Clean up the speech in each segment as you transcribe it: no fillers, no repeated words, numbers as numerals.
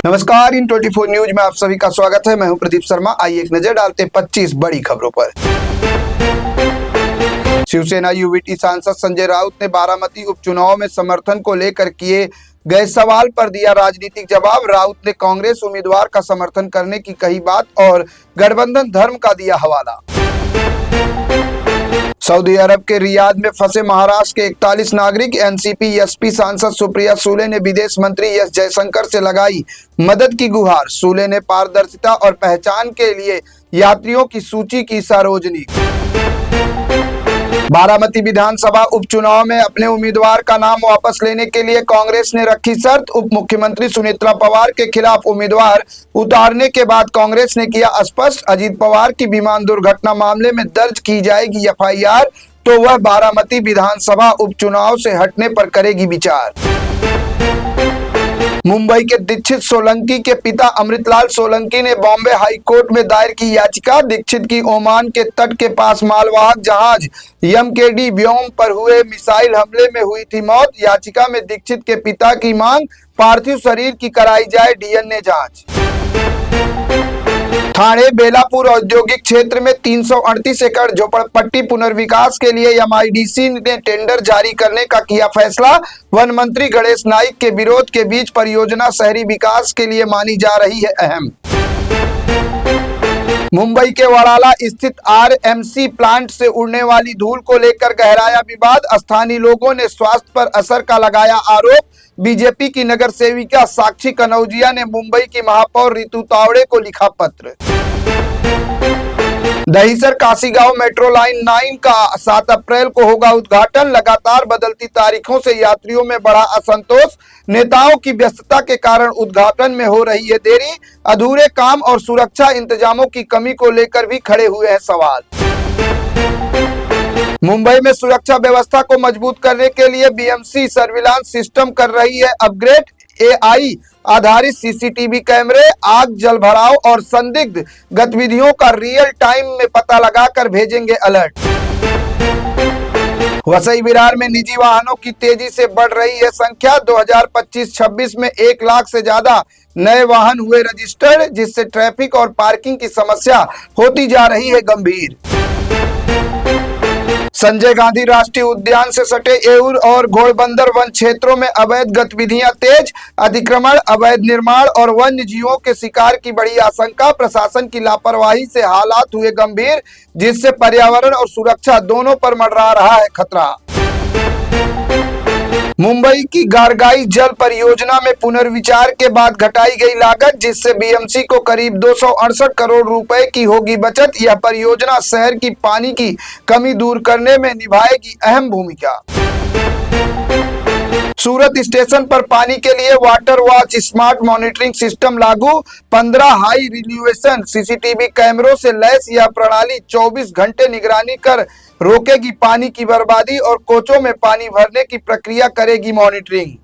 नमस्कार, इन 24 न्यूज में आप सभी का स्वागत है। मैं हूं प्रदीप शर्मा। आइए एक नजर डालते 25 बड़ी खबरों पर। शिवसेना यूवीटी सांसद संजय राउत ने बारामती उपचुनाव में समर्थन को लेकर किए गए सवाल पर दिया राजनीतिक जवाब। राउत ने कांग्रेस उम्मीदवार का समर्थन करने की कही बात और गठबंधन धर्म का दिया हवाला। सऊदी अरब के रियाद में फंसे महाराष्ट्र के 41 नागरिक। एनसीपी एसपी सांसद सुप्रिया सूले ने विदेश मंत्री एस जयशंकर से लगाई मदद की गुहार। सूले ने पारदर्शिता और पहचान के लिए यात्रियों की सूची की सार्वजनिक। बारामती विधानसभा उपचुनाव में अपने उम्मीदवार का नाम वापस लेने के लिए कांग्रेस ने रखी शर्त। उप मुख्यमंत्री सुनेत्रा पवार के खिलाफ उम्मीदवार उतारने के बाद कांग्रेस ने किया स्पष्ट, अजीत पवार की विमान दुर्घटना मामले में दर्ज की जाएगी एफआईआर तो वह बारामती विधानसभा उपचुनाव से हटने पर करेगी विचार। मुंबई के दीक्षित सोलंकी के पिता अमृतलाल सोलंकी ने बॉम्बे हाई कोर्ट में दायर की याचिका। दीक्षित की ओमान के तट के पास मालवाहक जहाज एमकेडी व्योम पर हुए मिसाइल हमले में हुई थी मौत। याचिका में दीक्षित के पिता की मांग, पार्थिव शरीर की कराई जाए डीएनए जांच। ठाणे बेलापुर औद्योगिक क्षेत्र में 338 एकड़ झोपड़पट्टी पुनर्विकास के लिए एमआईडीसी ने टेंडर जारी करने का किया फैसला। वन मंत्री गणेश नाइक के विरोध के बीच परियोजना शहरी विकास के लिए मानी जा रही है अहम। मुंबई के वडाला स्थित आरएमसी प्लांट से उड़ने वाली धूल को लेकर गहराया विवाद। स्थानीय लोगों ने स्वास्थ्य पर असर का लगाया आरोप। बीजेपी की नगर सेविका साक्षी कनौजिया ने मुंबई की महापौर रितु तावड़े को लिखा पत्र। दहिसर काशीगांव मेट्रो लाइन 9 का 7 अप्रैल को होगा उद्घाटन। लगातार बदलती तारीखों से यात्रियों में बढ़ा असंतोष। नेताओं की व्यस्तता के कारण उद्घाटन में हो रही है देरी। अधूरे काम और सुरक्षा इंतजामों की कमी को लेकर भी खड़े हुए हैं सवाल। मुंबई में सुरक्षा व्यवस्था को मजबूत करने के लिए बीएमसी सर्विलांस सिस्टम कर रही है अपग्रेड। एआई आधारित सीसीटीवी कैमरे आग, जलभराव और संदिग्ध गतिविधियों का रियल टाइम में पता लगाकर भेजेंगे अलर्ट। वसई विरार में निजी वाहनों की तेजी से बढ़ रही है संख्या। 2025-26 में 1 लाख से ज्यादा नए वाहन हुए रजिस्टर्ड, जिससे ट्रैफिक और पार्किंग की समस्या होती जा रही है गंभीर। संजय गांधी राष्ट्रीय उद्यान से सटे एउर और घोड़बंदर वन क्षेत्रों में अवैध गतिविधियां तेज। अतिक्रमण, अवैध निर्माण और वन्य जीवों के शिकार की बड़ी आशंका। प्रशासन की लापरवाही से हालात हुए गंभीर, जिससे पर्यावरण और सुरक्षा दोनों पर मंडरा रहा है खतरा। मुंबई की गारगाई जल परियोजना में पुनर्विचार के बाद घटाई गई लागत, जिससे बीएमसी को करीब 268 करोड़ रुपए की होगी बचत। यह परियोजना शहर की पानी की कमी दूर करने में निभाएगी अहम भूमिका। सूरत स्टेशन पर पानी के लिए water watch smart monitoring system लागू। 15 हाई रिजोल्यूशन सीसीटीवी कैमरों से लैस यह प्रणाली 24 घंटे निगरानी कर रोकेगी पानी की बर्बादी और कोचों में पानी भरने की प्रक्रिया करेगी मॉनिटरिंग।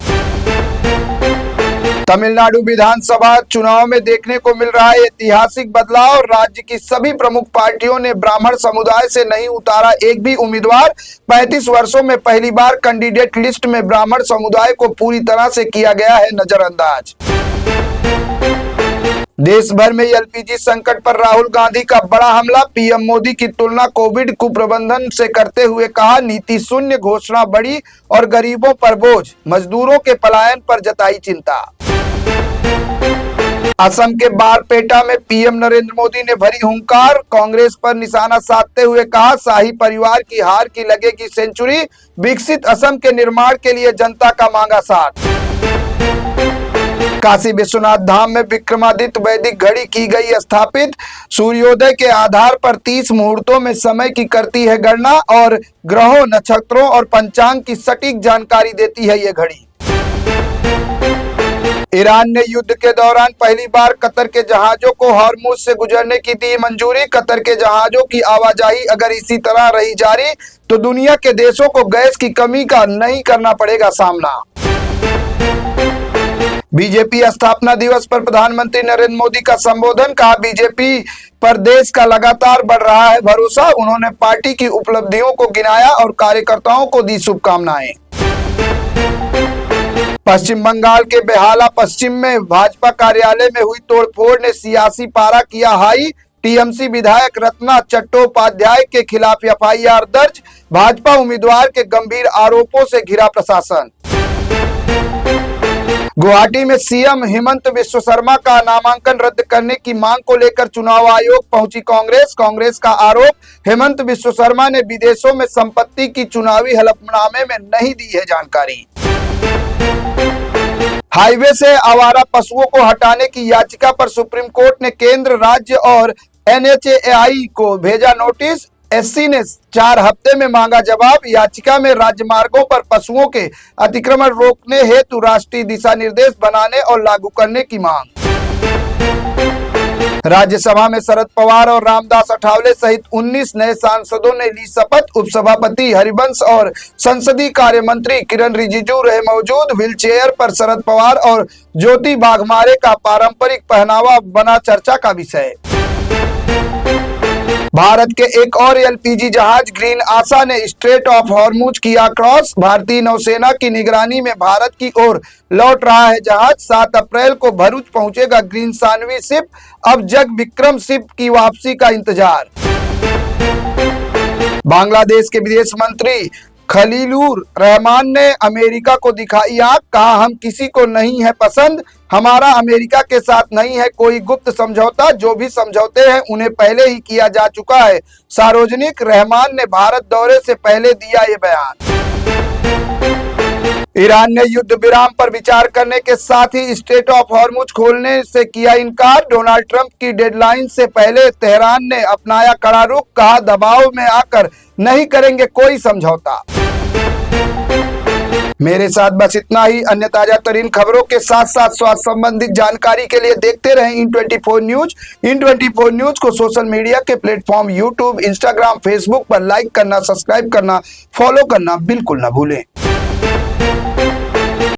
तमिलनाडु विधानसभा चुनाव में देखने को मिल रहा है ऐतिहासिक बदलाव। राज्य की सभी प्रमुख पार्टियों ने ब्राह्मण समुदाय से नहीं उतारा एक भी उम्मीदवार। 35 वर्षों में पहली बार कैंडिडेट लिस्ट में ब्राह्मण समुदाय को पूरी तरह से किया गया है नजरअंदाज। देश भर में एलपीजी संकट पर राहुल गांधी का बड़ा हमला। पीएम मोदी की तुलना कोविड कुप्रबंधन से करते हुए कहा, नीति शून्य घोषणा बड़ी और गरीबों पर बोझ। मजदूरों के पलायन पर जताई चिंता। असम के बारपेटा में पीएम नरेंद्र मोदी ने भरी हुंकार। कांग्रेस पर निशाना साधते हुए कहा, शाही परिवार की हार की लगेगी सेंचुरी। विकसित असम के निर्माण के लिए जनता का मांगा साथ। काशी विश्वनाथ धाम में विक्रमादित्य वैदिक घड़ी की गई स्थापित। सूर्योदय के आधार पर 30 मुहूर्तों में समय की करती है गणना और ग्रहों, नक्षत्रों और पंचांग की सटीक जानकारी देती है ये घड़ी। ईरान ने युद्ध के दौरान पहली बार कतर के जहाजों को हॉर्मुज से गुजरने की दी मंजूरी। कतर के जहाजों की आवाजाही अगर इसी तरह रही जारी तो दुनिया के देशों को गैस की कमी का नहीं करना पड़ेगा सामना। बीजेपी स्थापना दिवस पर प्रधानमंत्री नरेंद्र मोदी का संबोधन। कहा, बीजेपी पर देश का लगातार बढ़ रहा है भरोसा। उन्होंने पार्टी की उपलब्धियों को गिनाया और कार्यकर्ताओं को दी शुभकामनाएं। पश्चिम बंगाल के बेहाला पश्चिम में भाजपा कार्यालय में हुई तोड़फोड़ ने सियासी पारा किया हाई। टीएमसी विधायक रत्ना चट्टोपाध्याय के खिलाफ एफआईआर दर्ज। भाजपा उम्मीदवार के गंभीर आरोपों से घिरा प्रशासन। गुवाहाटी में सीएम हेमंत बिस्वा शर्मा का नामांकन रद्द करने की मांग को लेकर चुनाव आयोग पहुंची कांग्रेस। कांग्रेस का आरोप, हेमंत बिस्वा शर्मा ने विदेशों में संपत्ति की चुनावी हलफनामे में नहीं दी है जानकारी। हाईवे से आवारा पशुओं को हटाने की याचिका पर सुप्रीम कोर्ट ने केंद्र, राज्य और एनएचएआई को भेजा नोटिस। एससी ने 4 हफ्ते में मांगा जवाब। याचिका में राजमार्गों पर पशुओं के अतिक्रमण रोकने हेतु राष्ट्रीय दिशा निर्देश बनाने और लागू करने की मांग। राज्यसभा में शरद पवार और रामदास अठावले सहित 19 नए सांसदों ने ली शपथ। उपसभापति हरिवंश और संसदीय कार्य मंत्री किरण रिजिजू रहे मौजूद। व्हील चेयर पर शरद पवार और ज्योति वाघमारे का पारंपरिक पहनावा बना चर्चा का विषय। भारत के एक और एलपीजी जहाज ग्रीन आशा ने स्ट्रेट ऑफ हॉर्मुज किया क्रॉस। भारतीय नौसेना की निगरानी में भारत की ओर लौट रहा है जहाज। 7 अप्रैल को भरूच पहुंचेगा ग्रीन सानवी शिप। अब जग विक्रम शिप की वापसी का इंतजार। बांग्लादेश के विदेश मंत्री खलीलुर रहमान ने अमेरिका को दिखाई आंख। कहा, हम किसी को नहीं है पसंद, हमारा अमेरिका के साथ नहीं है कोई गुप्त समझौता। जो भी समझौते हैं उन्हें पहले ही किया जा चुका है सार्वजनिक। रहमान ने भारत दौरे से पहले दिया ये बयान। ईरान ने युद्ध विराम पर विचार करने के साथ ही स्ट्रेट ऑफ हॉर्मुज खोलने से किया इनकार। डोनाल्ड ट्रंप की डेडलाइन से पहले तेहरान ने अपनाया कड़ा रुख। कहा, दबाव में आकर नहीं करेंगे कोई समझौता। मेरे साथ बस इतना ही। अन्य ताजा तरीन खबरों के साथ साथ स्वास्थ्य संबंधित जानकारी के लिए देखते रहें इन 24 न्यूज। इन 24 न्यूज को सोशल मीडिया के प्लेटफॉर्म यूट्यूब, इंस्टाग्राम, फेसबुक पर लाइक करना, सब्सक्राइब करना, फॉलो करना बिल्कुल न भूलें।